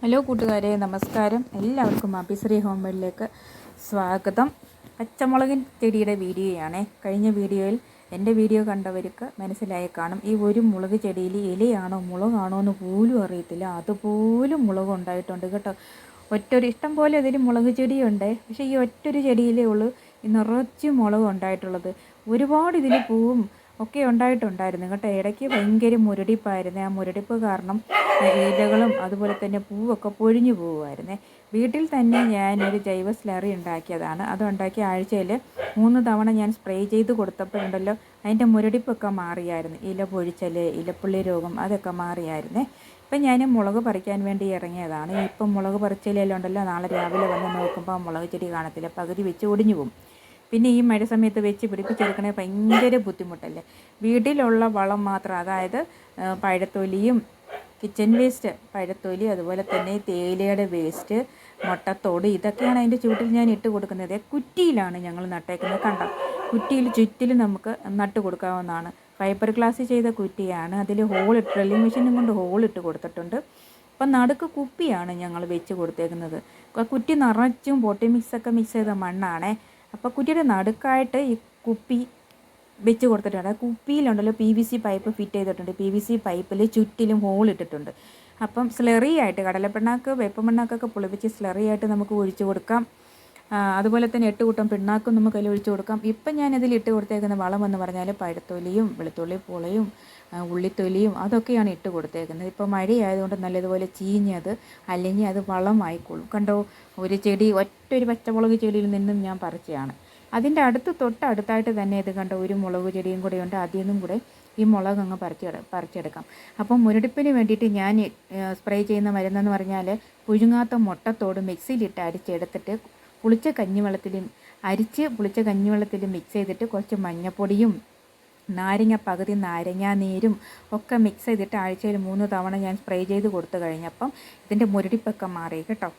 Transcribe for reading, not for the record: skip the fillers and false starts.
Hello കൂട്ടുകാരെ, നമസ്കാരം. എല്ലാവർക്കും അഭിശ്രീ ഹോം മെയ്ഡിലേക്ക് സ്വാഗതം. പച്ചമുളകിൻ ചെടിയുടെ വീഡിയോയാണ്. കഴിഞ്ഞ വീഡിയോയിൽ എൻ്റെ വീഡിയോ കണ്ടവർക്ക് മനസ്സിലായി കാണും. ഈ ഒരു മുളക് ചെടിയിൽ ഇലയാണോ മുളകാണോ എന്ന് പോലും അറിയത്തില്ല, അതുപോലും മുളക് ഉണ്ടായിട്ടുണ്ട് കേട്ടോ. ഇഷ്ടം പോലെ അതിൽ മുളക് ചെടിയുണ്ട്, പക്ഷേ ഈ ഒറ്റൊരു ചെടിയിലേ ഉള്ളൂ ഈ നിറച്ച് മുളക് ഉണ്ടായിട്ടുള്ളത്. ഒരുപാട് ഇതിൽ പൂവും ഒക്കെ ഉണ്ടായിട്ടുണ്ടായിരുന്നു കേട്ടോ. ഇടയ്ക്ക് ഭയങ്കര മുരടിപ്പായിരുന്നു. ആ മുരടിപ്പ് കാരണം ഇലകളും അതുപോലെ തന്നെ പൂവൊക്കെ പൊഴിഞ്ഞു പോകുമായിരുന്നേ. വീട്ടിൽ തന്നെ ഞാനൊരു ജൈവ സ്ലറി ഉണ്ടാക്കിയതാണ്. അതുണ്ടാക്കി ആഴ്ചയിൽ 3 തവണ ഞാൻ സ്പ്രേ ചെയ്ത് കൊടുത്തപ്പോഴുണ്ടല്ലോ അതിൻ്റെ മുരടിപ്പൊക്കെ മാറിയായിരുന്നു. ഇല പൊഴിച്ചൽ, ഇലപ്പുള്ളി രോഗം അതൊക്കെ മാറിയായിരുന്നേ. ഇപ്പം ഞാൻ മുളക് പറിക്കാൻ വേണ്ടി ഇറങ്ങിയതാണ്. ഇപ്പം മുളക് പറിച്ചിലെല്ലാം ഉണ്ടല്ലോ, നാളെ രാവിലെ വന്ന് നോക്കുമ്പോൾ മുളക് ചെടി കാണത്തില്ല, പകുതി വെച്ച് ഒടിഞ്ഞു പോകും. പിന്നെ ഈ മഴ സമയത്ത് വെച്ച് പിടിപ്പിച്ചെടുക്കണേ ഭയങ്കര ബുദ്ധിമുട്ടല്ലേ. വീട്ടിലുള്ള വളം മാത്രം, അതായത് പഴത്തൊലിയും കിച്ചൺ വേസ്റ്റ്, പഴത്തൊലി, അതുപോലെ തന്നെ തേയിലയുടെ വേസ്റ്റ്, മുട്ടത്തോട്, ഇതൊക്കെയാണ് അതിൻ്റെ ചുവട്ടിൽ ഞാൻ ഇട്ട് കൊടുക്കുന്നത്. കുറ്റിയിലാണ് ഞങ്ങൾ നട്ടേക്കുന്നത്. കണ്ടോ, കുറ്റിയിൽ ചുറ്റിലും നമുക്ക് നട്ട് കൊടുക്കാവുന്നതാണ്. ഫൈബർ ഗ്ലാസ് ചെയ്ത കുറ്റിയാണ്. അതിൽ ഡ്രില്ലിംഗ് മെഷീനും കൊണ്ട് ഹോളിട്ട് കൊടുത്തിട്ടുണ്ട്. അപ്പം നടുക്ക് കുപ്പിയാണ് ഞങ്ങൾ വെച്ച് കൊടുത്തേക്കുന്നത്. കുറ്റി നിറച്ചും പൊട്ടി മിക്സൊക്കെ മിക്സ് ചെയ്ത മണ്ണാണേ. അപ്പോൾ കുറ്റിയുടെ നടുക്കായിട്ട് ഈ കുപ്പി വെച്ച് കൊടുത്തിട്ടുണ്ട്. കുപ്പിയിലുണ്ടല്ലോ PVC പൈപ്പ് ഫിറ്റ് ചെയ്തിട്ടുണ്ട്. PVC പൈപ്പിൽ ചുറ്റിലും ഹോൾ ഇട്ടിട്ടുണ്ട്. അപ്പം സ്ലറി ആയിട്ട് കടലപ്പിണ്ണാക്ക്, വേപ്പമണ്ണാക്കൊക്കെ പുളിപ്പിച്ച് സ്ലറി ആയിട്ട് നമുക്ക് ഒഴിച്ചു കൊടുക്കാം. അതുപോലെ തന്നെ 8 കൂട്ടം പിണ്ണാക്കും നമുക്ക് അതിൽ ഒഴിച്ചു കൊടുക്കാം. ഇപ്പം ഞാനതിൽ ഇട്ട് കൊടുത്തേക്കുന്ന വളം എന്ന് പറഞ്ഞാൽ പഴത്തൊലിയും വെളുത്തുള്ളി പുളയും ഉള്ളിത്തൊലിയും അതൊക്കെയാണ് ഇട്ട് കൊടുത്തേക്കുന്നത്. ഇപ്പോൾ മഴയായതുകൊണ്ട് നല്ലതുപോലെ ചീഞ്ഞത് അല്ലെങ്കിൽ അത് വളമായിക്കോളും. കണ്ടോ, ഒരു ചെടി ഒറ്റൊരു പച്ചമുളക് ചെടിയിൽ നിന്നും ഞാൻ പറിച്ചതാണ്. അതിൻ്റെ തൊട്ടടുത്തായിട്ട് തന്നെ ഇത് കണ്ട ഒരു മുളക് ചെടിയും കൂടെ ഉണ്ട്. അതിൽ നിന്നും കൂടെ ഈ മുളക് അങ്ങ് പറിച്ചെടുക്കാം. അപ്പം മുരടിപ്പിന് വേണ്ടിയിട്ട് ഞാൻ സ്പ്രേ ചെയ്യുന്ന മരുന്നെന്ന് പറഞ്ഞാൽ പുഴുങ്ങാത്ത മുട്ടത്തോട് മിക്സിയിലിട്ട് അരിച്ചെടുത്തിട്ട് പുളിച്ച കഞ്ഞിവെള്ളത്തിൽ മിക്സ് ചെയ്തിട്ട് കുറച്ച് മഞ്ഞപ്പൊടിയും പകുതി നാരങ്ങ നീരും ഒക്കെ മിക്സ് ചെയ്തിട്ട് ആഴ്ചയിൽ 3 തവണ ഞാൻ സ്പ്രേ ചെയ്ത് കൊടുത്തു കഴിഞ്ഞപ്പം ഇതിൻ്റെ മുരടിപ്പൊക്കെ മാറി കേട്ടോ.